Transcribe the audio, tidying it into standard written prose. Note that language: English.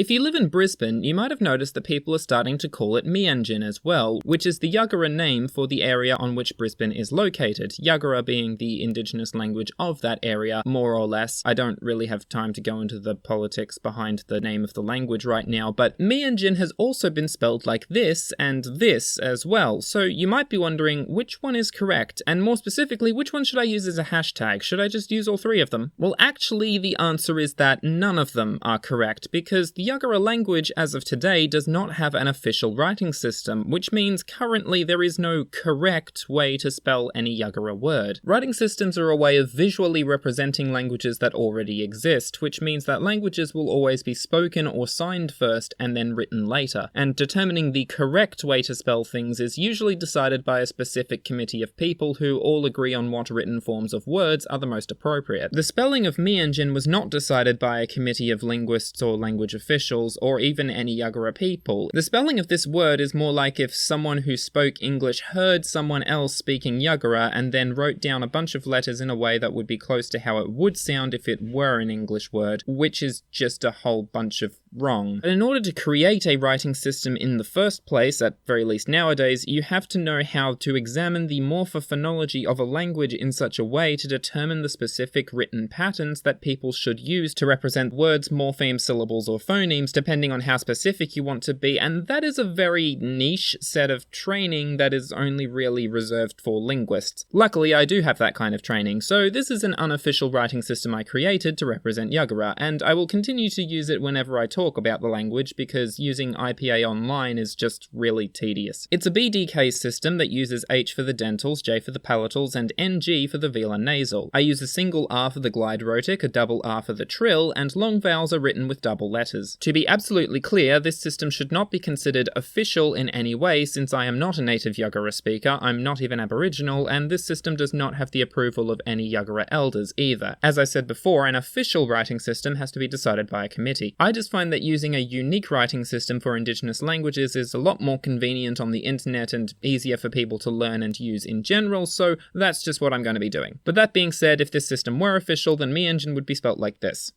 If you live in Brisbane, you might have noticed that people are starting to call it Meanjin as well, which is the Yuggera name for the area on which Brisbane is located, Yuggera being the indigenous language of that area, more or less. I don't really have time to go into the politics behind the name of the language right now, but Meanjin has also been spelled like this and this as well, so you might be wondering which one is correct, and more specifically, which one should I use as a hashtag? Should I just use all three of them? Well, actually, the answer is that none of them are correct, because the Yuggera language as of today does not have an official writing system, which means currently there is no correct way to spell any Yuggera word. Writing systems are a way of visually representing languages that already exist, which means that languages will always be spoken or signed first and then written later, and determining the correct way to spell things is usually decided by a specific committee of people who all agree on what written forms of words are the most appropriate. The spelling of Meanjin was not decided by a committee of linguists or language officials, or even any Yuggera people. The spelling of this word is more like if someone who spoke English heard someone else speaking Yuggera and then wrote down a bunch of letters in a way that would be close to how it would sound if it were an English word, which is just a whole bunch of wrong. But in order to create a writing system in the first place, at very least nowadays, you have to know how to examine the morphophonology of a language in such a way to determine the specific written patterns that people should use to represent words, morphemes, syllables, or phonemes, depending on how specific you want to be, and that is a very niche set of training that is only really reserved for linguists. Luckily, I do have that kind of training, so this is an unofficial writing system I created to represent Yuggera, and I will continue to use it whenever I talk about the language because using IPA online is just really tedious. It's a BDK system that uses H for the dentals, J for the palatals, and NG for the velar nasal. I use a single R for the glide rhotic, a double R for the trill, and long vowels are written with double letters. To be absolutely clear, this system should not be considered official in any way since I am not a native Yuggera speaker, I'm not even Aboriginal, and this system does not have the approval of any Yuggera elders either. As I said before, an official writing system has to be decided by a committee. I just find that using a unique writing system for indigenous languages is a lot more convenient on the internet and easier for people to learn and use in general, so that's just what I'm going to be doing. But that being said, if this system were official, then Meanjin would be spelt like this.